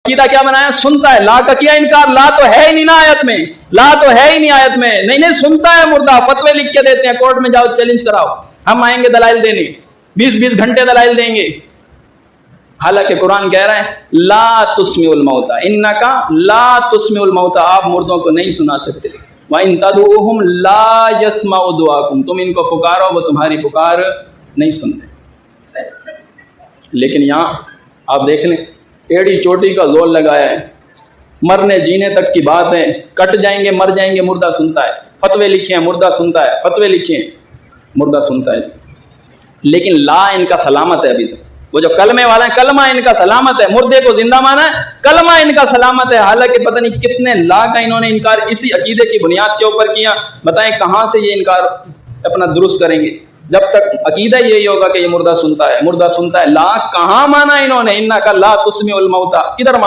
अकीदा क्या बनाया? सुनता है। ला का किया इनकार, ला तो है ही नहीं ना आयत में, ला तो है ही नहीं आयत में। नहीं नहीं, सुनता है मुर्दा, फतवे लिख के देते हैं, कोर्ट में जाओ चैलेंज कराओ, हम आएंगे दलाइल देने, 20-20 घंटे दलाइल देंगे। हालांकि कुरान कह रहा है ला तुस्मिउल मौता इन्नका ला तुस्मिउल मौता, आप मुर्दों को नहीं सुना सकते। व इन तदऊहुम ला यस्माउ दुआकुम, तुम इनको पुकारो वो तुम्हारी पुकार नहीं सुनते। लेकिन यहाँ आप देख लें, एड़ी चोटी का जोर लगाया है, मरने जीने तक की बात है, कट जाएंगे मर जाएंगे, मुर्दा सुनता है। फतवे लिखे हैं, मुर्दा सुनता है, फतवे लिखे हैं, मुर्दा सुनता है। लेकिन ला इनका सलामत है अभी तक। वो जो कलमे वाला है, कलमा इनका सलामत है, मुर्दे को जिंदा माना है, कलमा इनका सलामत है। हालांकि पता नहीं कितने ला का इन्होंने इनकार इसी अकीदे की बुनियाद के ऊपर किया। बताएं कहां से ये इनकार अपना दुरुस्त करेंगे? जब तक अकीदा यही होगा कि ये मुर्दा सुनता है, मुर्दा सुनता है। ला कहां माना इन्होंने? इन्ना का ला तुस्मिउल मौता किधर माना?